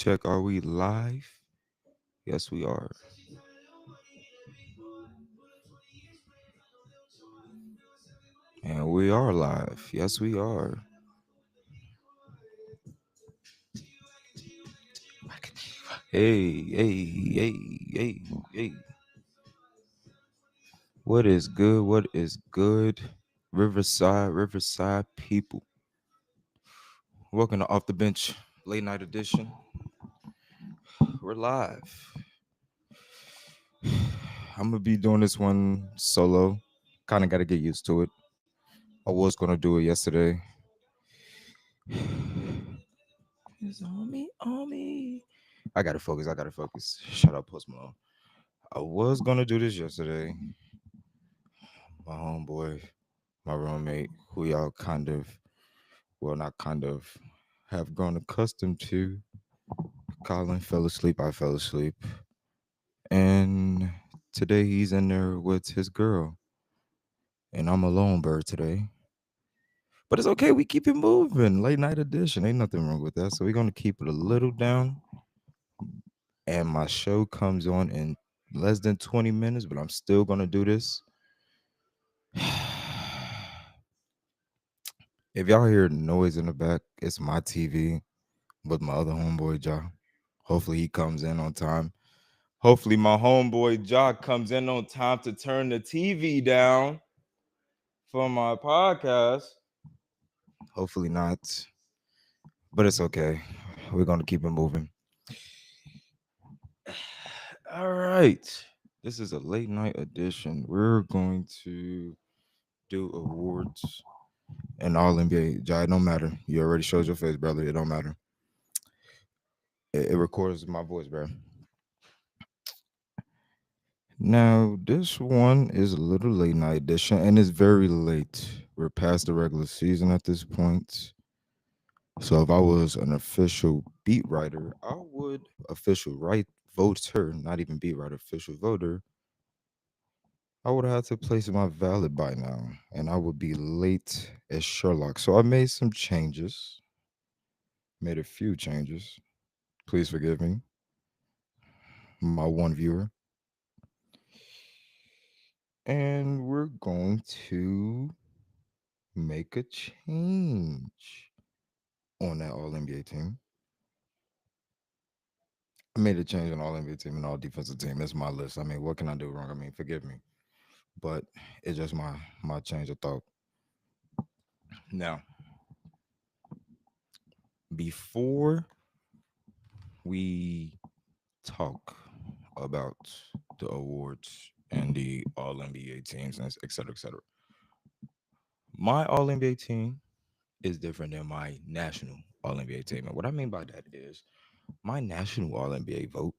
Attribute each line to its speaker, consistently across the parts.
Speaker 1: check. Are we live? Yes, we are. And we are live. Yes, we are. Hey, hey, hey, hey, hey. What is good? What is good? Riverside, Riverside people. Welcome to Off the Bench Late Night Edition. We're live. I'm gonna be doing this one solo. Kind of got to get used to it. I was gonna do it yesterday. It's on me, on me. I gotta focus. I gotta focus. Shut up, Post Malone. I was gonna do this yesterday. My homeboy, my roommate, who y'all kind of, well, not kind of, have grown accustomed to. Colin fell asleep. I fell asleep, and today he's in there with his girl, and I'm a lone bird today. But it's okay. We keep it moving. Late night edition. Ain't nothing wrong with that. So we're gonna keep it a little down. And my show comes on in less than 20 minutes, but I'm still gonna do this. If y'all hear noise in the back, it's my TV with my other homeboy Ja. Hopefully he comes in on time. Hopefully my homeboy Ja comes in on time to turn the TV down for my podcast. Hopefully not, but it's okay. We're gonna keep it moving. All right. This is a late night edition. We're going to do awards and all NBA. Ja, it don't matter. You already showed your face, brother. It don't matter. It records my voice, bro. Now, this one is a little late night edition, and it's very late. We're past the regular season at this point. So if I was an official beat writer, I would official right voter, not even beat writer, official voter. I would have to place my valid by now, and I would be late as Sherlock. So I made some changes, made a few changes. Please forgive me, my one viewer. And we're going to make a change on that All NBA team. I made a change on All NBA team and All Defensive team. It's my list. I mean, what can I do wrong? I mean, forgive me, but it's just my change of thought. Now, before we talk about the awards and the All NBA teams and et cetera, et cetera, my All NBA team is different than my national All NBA team. And what I mean by that is my national All NBA vote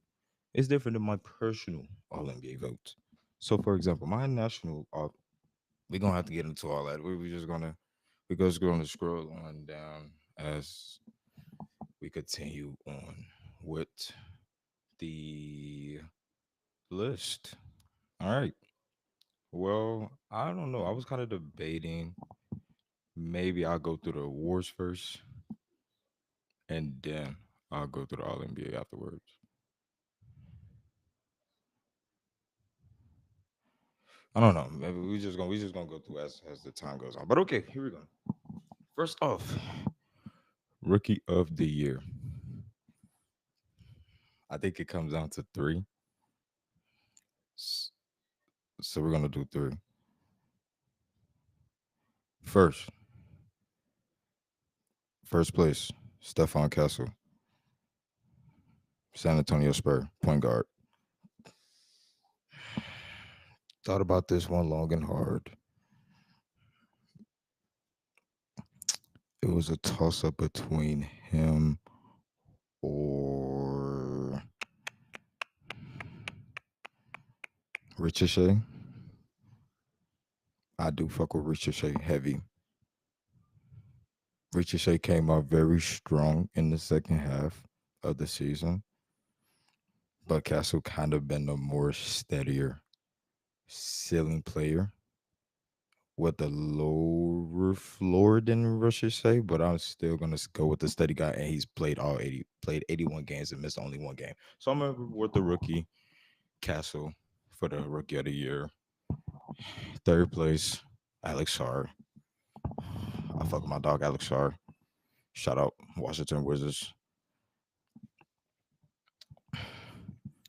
Speaker 1: is different than my personal All NBA vote. So, for example, my national, we're gonna have to get into all that. We're just gonna scroll on down as we continue on with the list. All right. Well, I don't know. I was kind of debating. Maybe I'll go through the awards first, and then I'll go through the All NBA afterwards. I don't know. Maybe we just gonna go through as the time goes on. But okay, here we go. First off, rookie of the year. I think it comes down to three. S- So we're gonna do three. First, first place, Stephon Castle, San Antonio Spur, point guard. Thought about this one long and hard. It was a toss up between him or Ricochet. I do fuck with Ricochet heavy. Ricochet came out very strong in the second half of the season, but Castle kind of been a more steadier ceiling player with the lower floor than Russia say, but I'm still gonna go with the steady guy, and he's played 81 games and missed only one game. So I'm gonna reward the rookie Castle for the rookie of the year. Third place, Alex Sarr. I fuck with my dog Alex Sarr. Shout out Washington Wizards.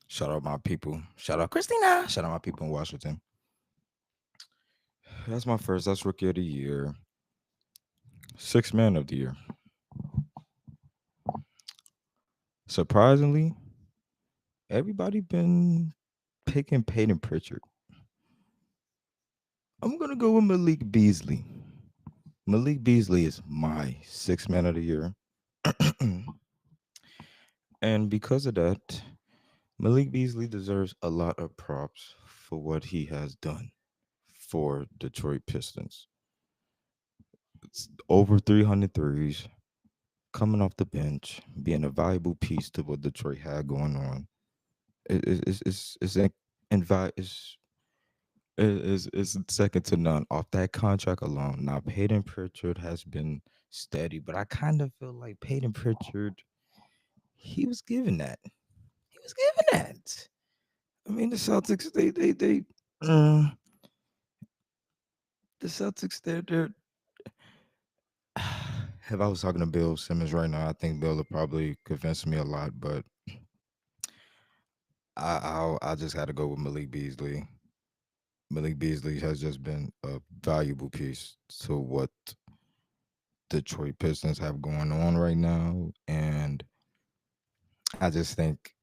Speaker 1: Shout out my people. Shout out Christina. Shout out my people in Washington. That's my first. That's rookie of the year. Sixth man of the year. Surprisingly, everybody been picking Peyton Pritchard. I'm gonna go with Malik Beasley. Malik Beasley is my sixth man of the year. And because of that, Malik Beasley deserves a lot of props for what he has done for Detroit Pistons. It's over 300 threes, coming off the bench, being a valuable piece to what Detroit had going on. It's second to none off that contract alone. Now, Peyton Pritchard has been steady, but I kind of feel like Peyton Pritchard, he was given that. He was given that. I mean, the Celtics, uh, the Celtics, they're. If I was talking to Bill Simmons right now, I think Bill would probably convince me a lot, but I just had to go with Malik Beasley. Malik Beasley has just been a valuable piece to what Detroit Pistons have going on right now, and I just think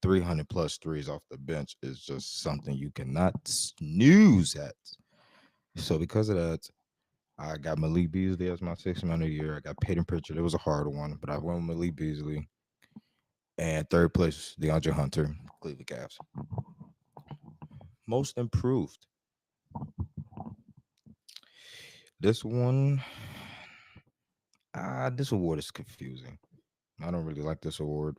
Speaker 1: 300 plus threes off the bench is just something you cannot snooze at. So because of that, I got Malik Beasley as my sixth man of the year. I got Peyton Pritchard. It was a hard one, but I went with Malik Beasley. And third place, DeAndre Hunter, Cleveland Cavs. Most improved. This one, this award is confusing. I don't really like this award.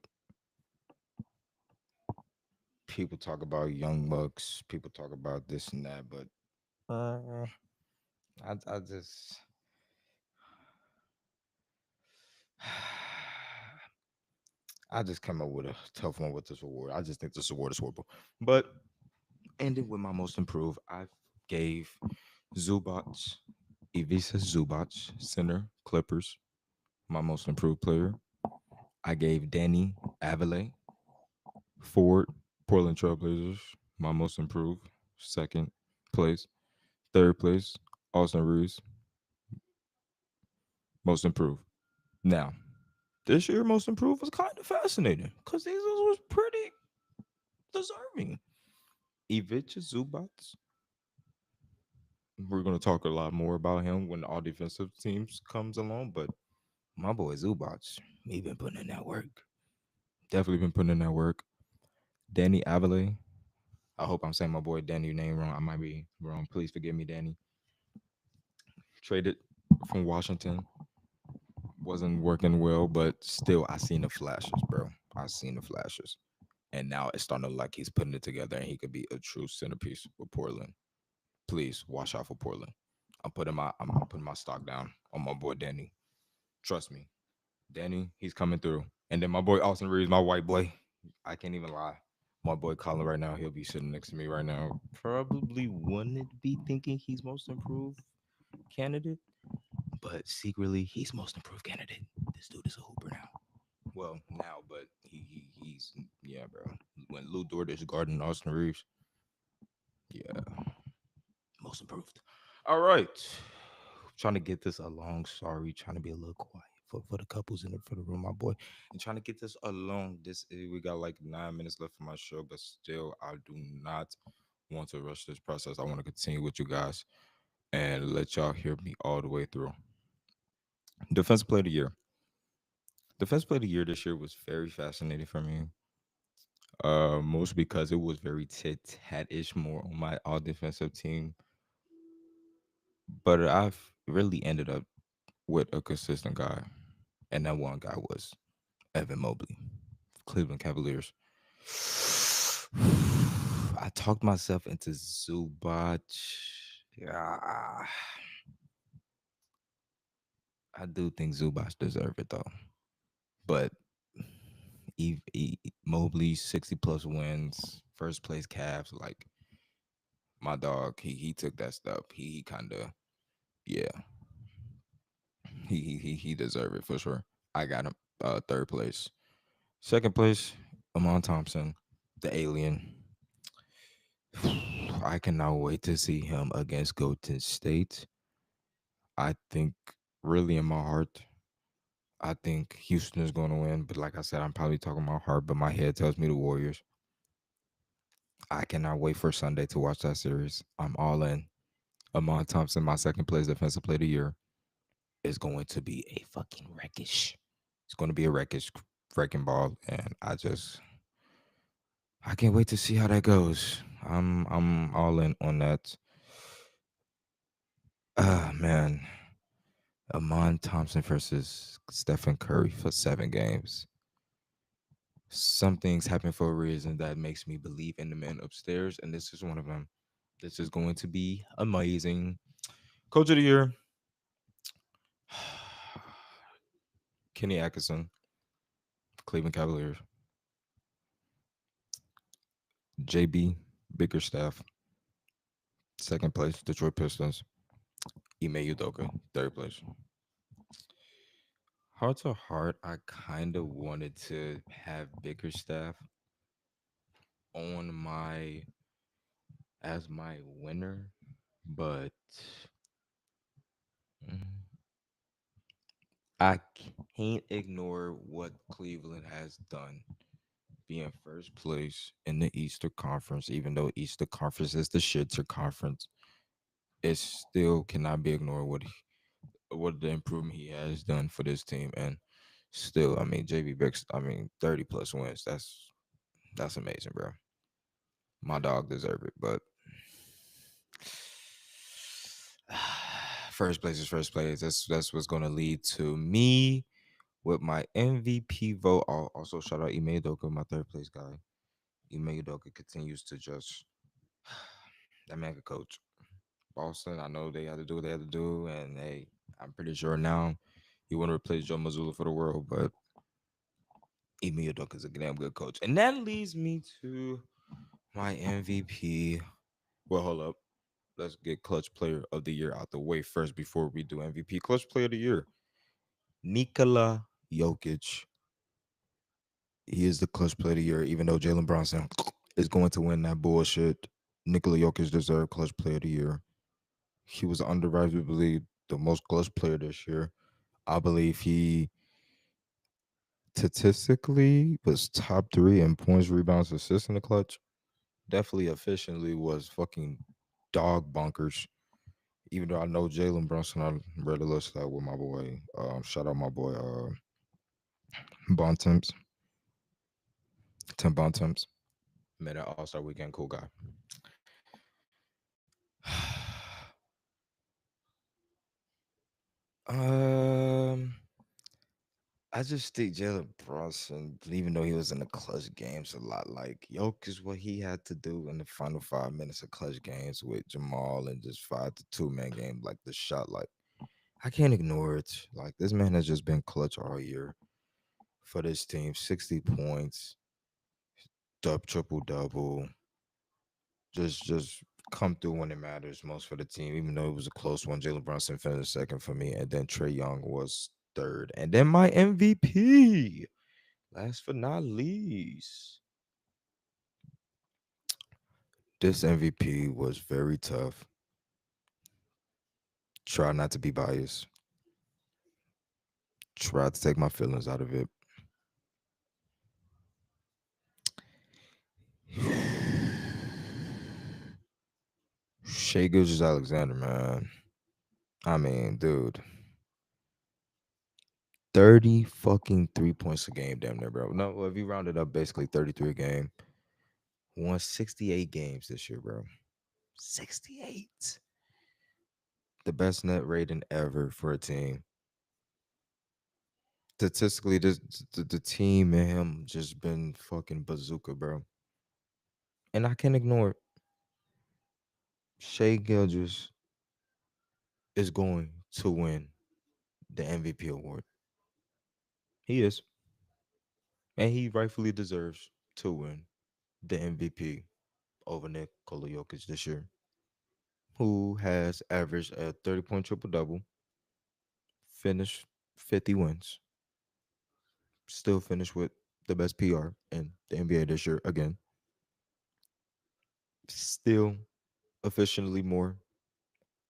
Speaker 1: People talk about young bucks. People talk about this and that, but uh, I just I just come up with a tough one with this award. I just think this award is horrible. But ending with my most improved, I gave Zubac, Ivica Zubac, center, Clippers, my most improved player. I gave Danny Avila, forward, Portland Trailblazers, my most improved, second place. Third place, Austin Reeves, most improved. Now, this year, most improved was kind of fascinating because these was pretty deserving. Ivica Zubac, we're going to talk a lot more about him when all defensive teams comes along, but my boy Zubac, he been putting in that work. Definitely been putting in that work. Danny Avila, I hope I'm saying my boy Danny name wrong. I might be wrong. Please forgive me, Danny. Traded from Washington. Wasn't working well, but still I seen the flashes, bro. I seen the flashes. And now it's starting to look like he's putting it together and he could be a true centerpiece with Portland. Please watch out for Portland. I'm putting my stock down on my boy Danny. Trust me. Danny, he's coming through. And then my boy Austin Reeves, my white boy. I can't even lie. My boy Colin right now, he'll be sitting next to me right now. Probably wouldn't be thinking he's most improved candidate, but secretly he's most improved candidate. This dude is a hooper now. Well, now, but he's yeah, bro. When Lou Dort is guarding Austin Reeves, yeah, most improved. All right, trying to get this along. Sorry, trying to be a little quiet for the couples in the for the room, my boy, and trying to get this along. We got like 9 minutes left for my show, but still, I do not want to rush this process. I want to continue with you guys and let y'all hear me all the way through. Defensive player of the year. Defensive player of the year this year was very fascinating for me. Most because it was very tit tat ish more on my all defensive team, but I've really ended up with a consistent guy, and that one guy was Evan Mobley, Cleveland Cavaliers. I talked myself into Zubac. Yeah, I do think Zubac deserve it though. But Mobley 60 plus wins, first place Cavs. Like my dog, he took that step. He kind of yeah. He deserve it for sure. I got him third place. Second place, Amon Thompson, the alien. I cannot wait to see him against Golden State. I think really in my heart, I think Houston is going to win. But like I said, I'm probably talking my heart, but my head tells me the Warriors. I cannot wait for Sunday to watch that series. I'm all in. Amon Thompson, my second place defensive player of the year, is going to be a fucking wreckish. It's going to be a wreckish wrecking ball, and I can't wait to see how that goes. I'm all in on that. Ah man, Amon Thompson versus Stephen Curry for 7 games. Some things happen for a reason that makes me believe in the man upstairs, and this is one of them. This is going to be amazing. Coach of the year, Kenny Atkinson, Cleveland Cavaliers. JB Bickerstaff, second place, Detroit Pistons. Ime Udoka, third place. Heart to heart, I kind of wanted to have Bickerstaff on my as my winner, but mm, I can't ignore what Cleveland has done. Being first place in the Eastern Conference, even though Eastern Conference is the shitter conference, it still cannot be ignored what the improvement he has done for this team. And still, I mean, JB Bix, I mean, 30 plus wins. That's amazing, bro. My dog deserve it, but first place is first place. That's what's gonna lead to me with my MVP vote. I'll also shout out Ime Udoka, my third place guy. Ime Udoka continues to just that man could coach. Boston, I know they had to do what they had to do, and hey, I'm pretty sure now he want to replace Joe Mazzulla for the world, but Ime Udoka is a damn good coach. And that leads me to my MVP. Well, hold up. Let's get clutch player of the year out the way first before we do MVP. Clutch player of the year, Nikola Jokic. He is the clutch player of the year, even though Jalen Brunson is going to win that bullshit. Nikola Jokic deserved clutch player of the year. He was undebatably the most clutch player this year. I believe he statistically was top 3 in points, rebounds, assists in the clutch. Definitely efficiently was fucking dog bunkers. Even though I know Jalen Brunson, I read a list that with my boy. Shout out my boy Bontemps, Tim Bontemps. Met at All Star Weekend, cool guy. um, I just think Jalen Brunson, even though he was in the clutch games a lot, like Jokic, what he had to do in the final 5 minutes of clutch games with Jamal and just 5 to 2 man game, like the shot, like I can't ignore it. Like this man has just been clutch all year for this team. 60 points, triple double, just come through when it matters most for the team. Even though it was a close one, Jalen Brunson finished second for me, and then Trey Young was third, and then my MVP. Last but not least, this MVP was very tough. Try not to be biased. Try to take my feelings out of it. Shea Gilgeous Alexander, man. I mean, dude, 30 fucking 3 points a game, damn near, bro. No, well, if you round it up, basically 33 a game. Won 68 games this year, bro. 68. The best net rating ever for a team. Statistically, the team and him just been fucking bazooka, bro. And I can't ignore Shea Gilgeous. is going to win the MVP award. He is, and he rightfully deserves to win the MVP over Nikola Jokic this year, who has averaged a 30-point triple double, finished 50 wins, still finished with the best PR in the NBA this year again, still efficiently more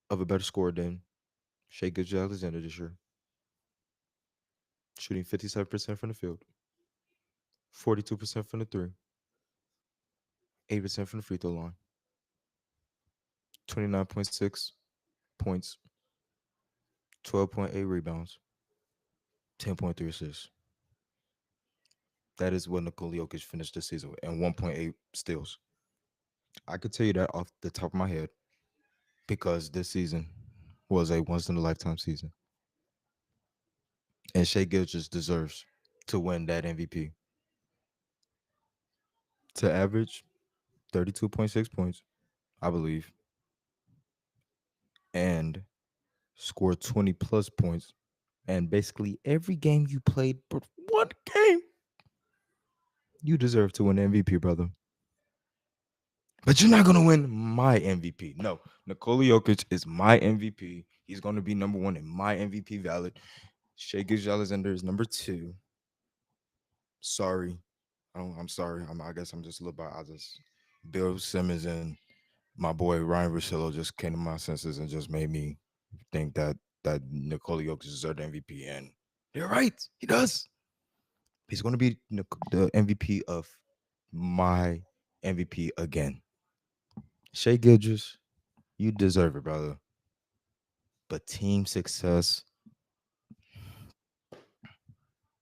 Speaker 1: of a better scorer than Shea Alexander this year, shooting 57% from the field, 42% from the three, 8% from the free throw line, 29.6 points, 12.8 rebounds, 10.3 assists. That is what Nikola Jokic finished the season with, and 1.8 steals. I could tell you that off the top of my head because this season was a once in a lifetime season, and Shea Gilgeous deserves to win that MVP. To average 32.6 points, I believe, and score 20 plus points, and basically every game you played but one game, you deserve to win MVP, brother. But you're not gonna win my MVP. No, Nikola Jokic is my MVP. He's gonna be number one in my MVP valid. Shea Alexander is number two. Sorry, I'm sorry. I guess I'm just a little bit. I just Bill Simmons and my boy Ryan Russillo just came to my senses and just made me think that Nikola Jokic deserves the MVP. And you're right, he does. He's gonna be the MVP of my MVP again. Shea Gilgeous, you deserve it, brother. But team success,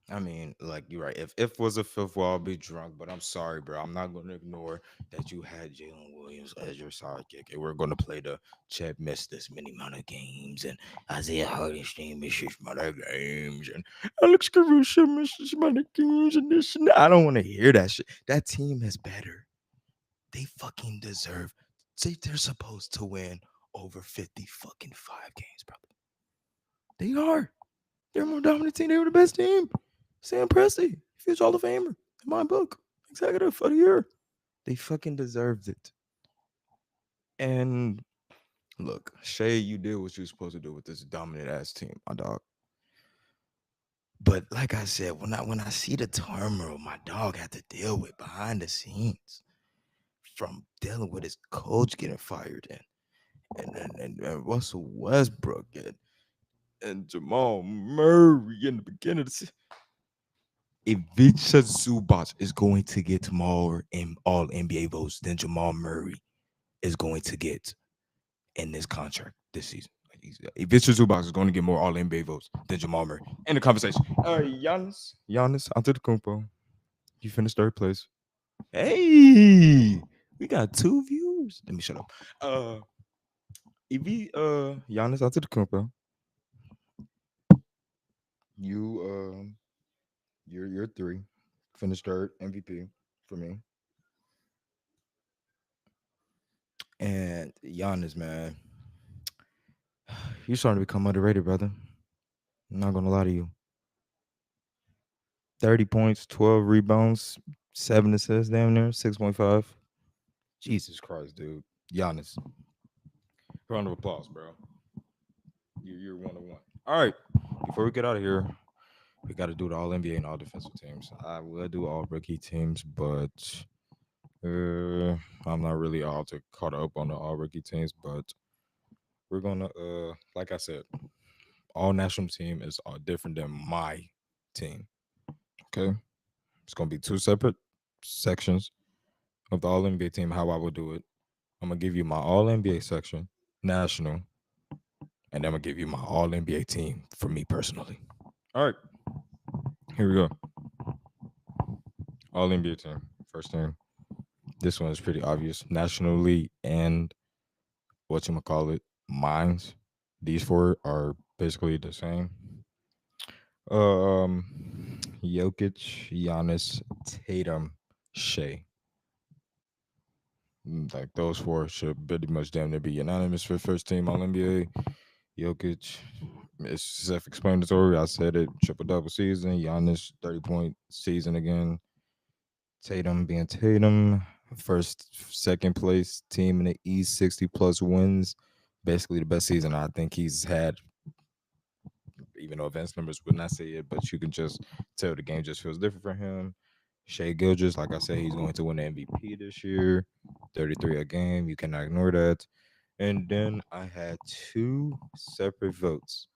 Speaker 1: I mean, like you're right. If was a fifth wall, I'll be drunk. But I'm sorry, bro. I'm not gonna ignore that you had Jalen Williams as your sidekick, and we're gonna play the Chet missed this many amount of games, and Isaiah Hardenstein missed this amount of games, and Alex Caruso missed this amount of games, and this and that. I don't want to hear that shit. That team is better. They fucking deserve. See, they're supposed to win over 50 fucking 5 games, brother. They are. They're a more dominant team. They were the best team. Sam Presti, future Hall of Famer in my book, executive for the year. They fucking deserved it. And look, Shay, you did what you were supposed to do with this dominant ass team, my dog. But like I said, when I see the turmoil my dog had to deal with behind the scenes, from dealing with his coach getting fired and Russell Westbrook and Jamal Murray in the beginning of the season, Ivica Zubac is going to get more in all NBA votes than Jamal Murray is going to get in this contract this season. Ivica Zubac is going to get more all NBA votes than Jamal Murray in the conversation. Giannis Antetokounmpo, you finished third place. Hey, we got 2 views. Let me shut up. Giannis Antetokounmpo, you you're three, finished third MVP for me. And Giannis, man, you're starting to become underrated, brother. I'm not gonna lie to you. 30 points, 12 rebounds, 7 assists, damn near 6.5. Jesus Christ, dude. Giannis. Round of applause, bro. You're 1-1. All right. Before we get out of here, we got to do the all NBA and all defensive teams. I will do all rookie teams, but I'm not really all to caught up on the all rookie teams. But we're gonna like I said, all national team is different than my team. Okay, it's gonna be 2 separate sections of the all NBA team. How I will do it, I'm gonna give you my all NBA section, national, and then I'm gonna give you my all NBA team for me personally. All right, here we go. All NBA team, first team. This one is pretty obvious. Nationally and whatchamacallit, mines. These four are basically the same. Jokic, Giannis, Tatum, Shea. Like those four should pretty much damn near be unanimous for first team All NBA. Jokic, it's self-explanatory. I said it. Triple double season. Giannis 30-point season again. Tatum being Tatum. First, second place team in the East, 60 plus wins. Basically the best season I think he's had, even though advanced numbers would not say it, but you can just tell the game just feels different for him. Shea Gilgis, like I said, he's going to win the MVP this year. 33 a game. You cannot ignore that. And then I had two separate votes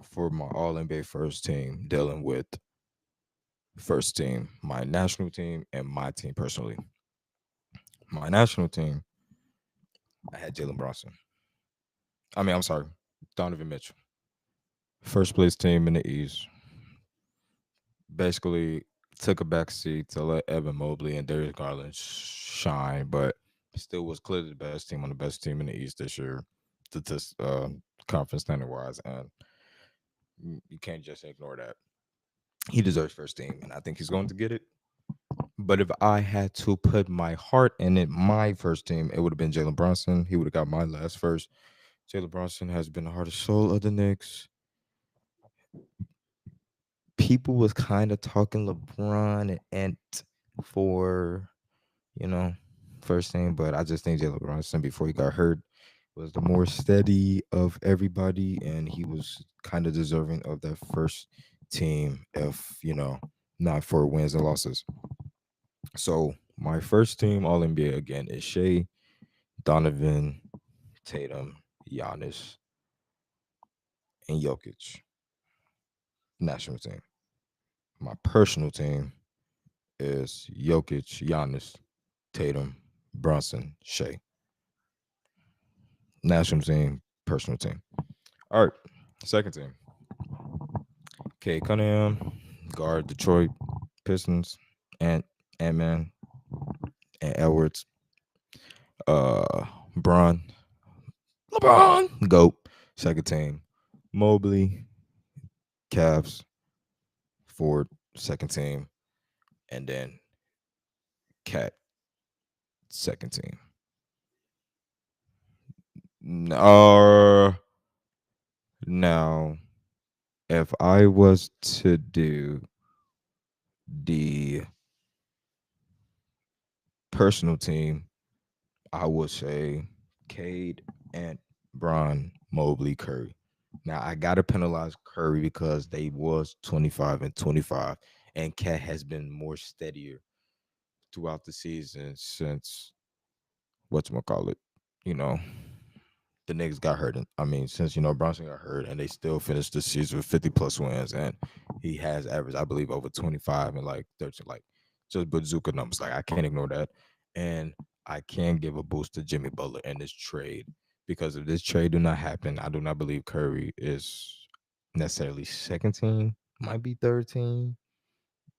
Speaker 1: for my All NBA first team, dealing with first team, my national team, and my team personally. My national team, I had Jalen Bronson. I'm sorry, Donovan Mitchell. First place team in the East. Basically took a back seat to let Evan Mobley and Darius Garland shine, but still was clearly the best team on the best team in the East this year, to this conference standing wise, and you can't just ignore that. He deserves first team, and I think he's going to get it. But if I had to put my heart in it, my first team, it would have been Jalen Brunson. He would have got my last first. Jalen Brunson has been the heart and soul of the Knicks. People was kind of talking LeBron and Ant for, you know, first team, but I just think Jalen Brunson before he got hurt was the more steady of everybody, and he was kind of deserving of that first team if, not for wins and losses. So my first team All NBA again is Shea, Donovan, Tatum, Giannis, and Jokic. National team. My personal team is Jokic, Giannis, Tatum, Brunson, Shea. National team, personal team. All right, second team. Kate Cunningham, guard Detroit Pistons, and Man and Edwards. Uh, Bron, LeBron, Goat. Second team. Mobley, Cavs, Ford, second team, and then Cat, second team. Now, if I was to do the personal team, I would say Cade and Bron, Mobley, Curry. Now I gotta penalize Curry because they was 25 and 25, and Cat has been more steadier throughout the season since whatchamacallit, you know, the Knicks got hurt. Since Bronson got hurt, and they still finished the season with 50 plus wins, and he has averaged, I believe, over 25 and like 13, like just bazooka numbers. Like I can't ignore that, and I can give a boost to Jimmy Butler in this trade because if this trade do not happen, I do not believe Curry is necessarily second team, might be third team,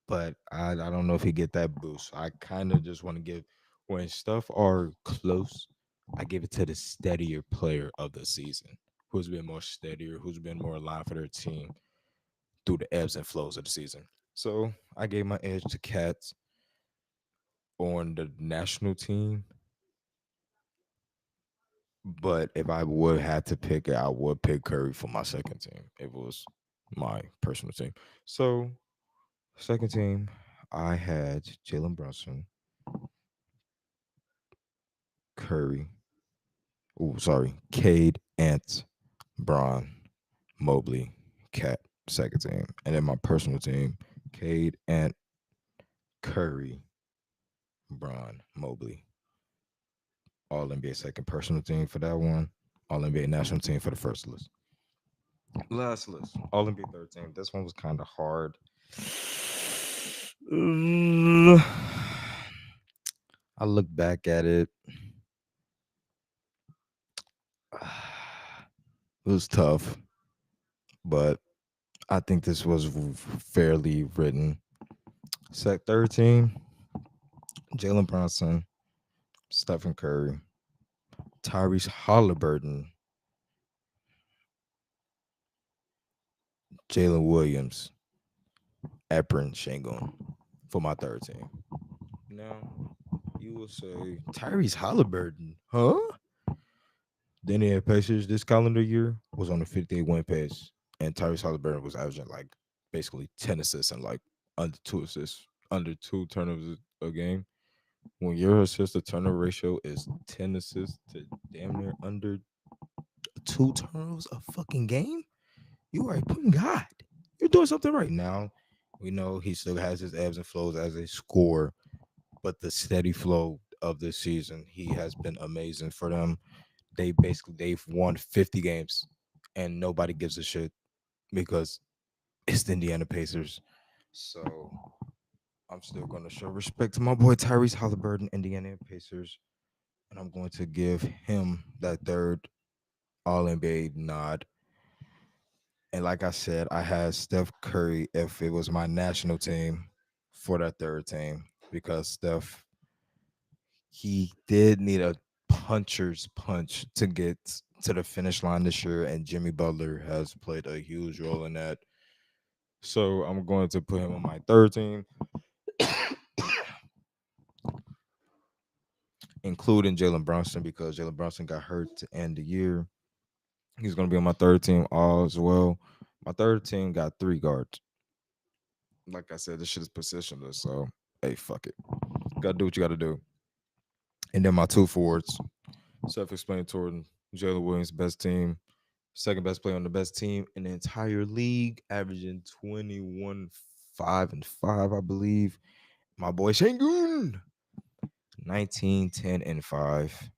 Speaker 1: but I don't know if he get that boost. I kind of just want to give when stuff are close, I give it to the steadier player of the season, who's been more steadier, who's been more alive for their team through the ebbs and flows of the season. So I gave my edge to Cats on the national team, but if I would have to pick it, I would pick Curry for my second team. It was my personal team. So second team, I had Jalen Brunson, Curry. Oh, sorry, Cade, Ant, Braun, Mobley, Cat, second team. And then my personal team, Cade, Ant, Curry, Braun, Mobley. All NBA second personal team for that one. All NBA national team for the first list. Last list. All NBA third team. This one was kind of hard. I look back at it. It was tough, but I think this was fairly written. Sec third team, Jalen Brunson, Stephen Curry, Tyrese Halliburton, Jalen Williams, Eprin Shangun for my third team. Now, you will say, Tyrese Halliburton, huh? The Indiana Pacers this calendar year was on a 58 win pace, and Tyrese Halliburton was averaging like basically 10 assists and like under two assists, under two turnovers a game. When your assist to turnover ratio is 10 assists to damn near under two turnovers a fucking game, you are a point guard. You're doing something right now. We know he still has his ebbs and flows as a scorer, but the steady flow of this season, he has been amazing for them. They've won 50 games and nobody gives a shit because it's the Indiana Pacers. So I'm still gonna show respect to my boy Tyrese Halliburton, Indiana Pacers, and I'm going to give him that third All NBA nod. And like I said, I had Steph Curry if it was my national team for that third team because Steph, he did need a puncher's punch to get to the finish line this year, and Jimmy Butler has played a huge role in that. So I'm going to put him on my third team, including Jalen Brunson because Jalen Brunson got hurt to end the year. He's going to be on my third team all as well. My third team got three guards. Like I said, this shit is positionless. So, hey, fuck it. Got to do what you got to do. And then my two forwards, self-explanatory. Jalen Williams, best team, second best player on the best team in the entire league, averaging 21, 5 and 5, I believe. My boy Shangun, 19, 10 and 5.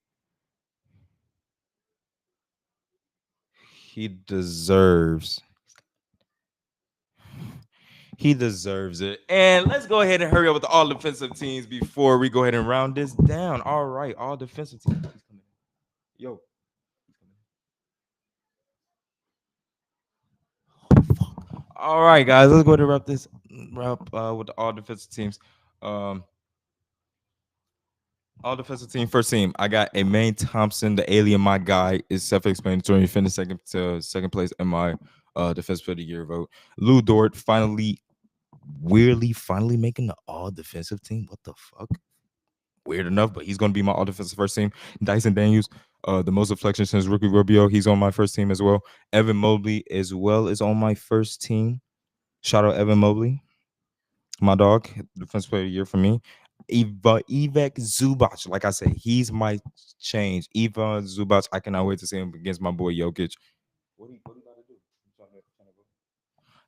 Speaker 1: He deserves he deserves it. And let's go ahead and hurry up with the all defensive teams before we go ahead and round this down. All right, all defensive teams. Yo. All right, guys, let's go ahead and wrap with the all defensive teams. Um, all defensive team, first team. I got a Maine Thompson, the alien. My guy is self-explanatory. He finished second place in my defensive player of the year vote. Lou Dort finally making the all defensive team. What the fuck? Weird enough, but he's going to be my all defensive first team. Dyson Daniels, the most deflection since rookie Rubio. He's on my first team as well. Evan Mobley as well is on my first team. Shout out Evan Mobley, my dog, defense player of the year for me. Ivek Zubac, like I said, he's my change. Ivan Zubac, I cannot wait to see him against my boy Jokic. What do you gotta do?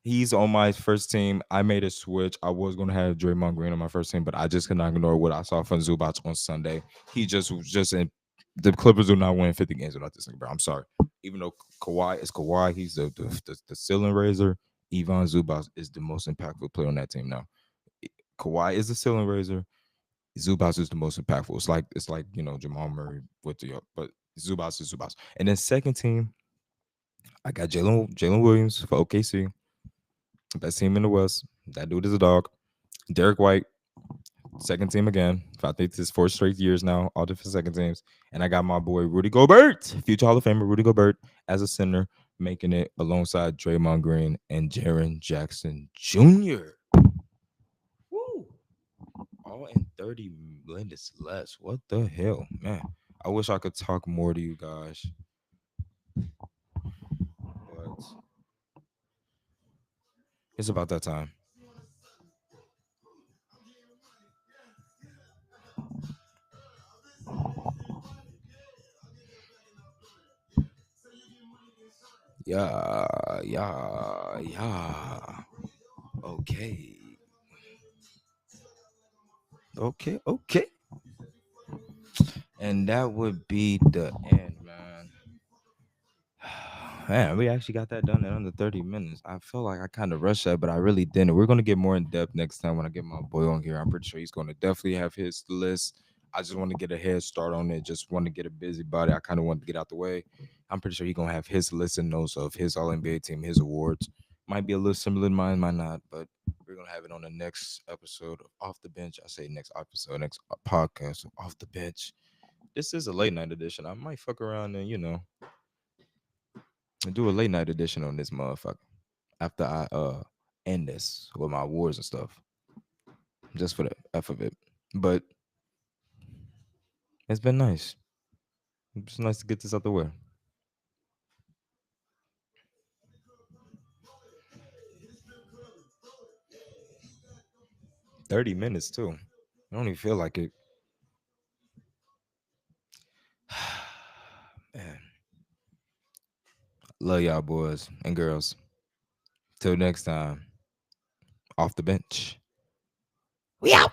Speaker 1: He's on my first team. I made a switch. I was gonna have Draymond Green on my first team, but I just could not ignore what I saw from Zubac on Sunday. He just was just in the Clippers do not win 50 games without this nigga, bro. I'm sorry. Even though Kawhi is Kawhi, he's the ceiling raiser. Ivan Zubac is the most impactful player on that team now. Kawhi is the ceiling raiser. Zubac is the most impactful. It's like Jamal Murray with the but Zubac is Zubac. And then second team, I got Jalen Williams for OKC, best team in the West. That dude is a dog. Derek White, second team again. I think this is 4 straight years now, all different second teams. And I got my boy Rudy Gobert, future Hall of Famer Rudy Gobert, as a center, making it alongside Draymond Green and Jaren Jackson Jr. Woo! All in 30 minutes less. What the hell, man? I wish I could talk more to you guys, but it's about that time. Yeah, yeah. Okay. Okay. And that would be the end, man. Man, we actually got that done in under 30 minutes. I feel like I kind of rushed that, but I really didn't. We're gonna get more in depth next time when I get my boy on here. I'm pretty sure he's gonna definitely have his list. I just want to get a head start on it. Just want to get a busybody. I kind of want to get out the way. I'm pretty sure he's gonna have his list and notes of his All NBA team, his awards. Might be a little similar to mine, might not, but we're gonna have it on the next episode of Off the Bench. I say next episode, next podcast of Off the Bench. This is a late night edition. I might fuck around and do a late night edition on this motherfucker after I end this with my awards and stuff, just for the f of it. But it's been nice. It's nice to get this out the way. 30 minutes too. I don't even feel like it. Man, love y'all boys and girls. Till next time, off the bench. We out.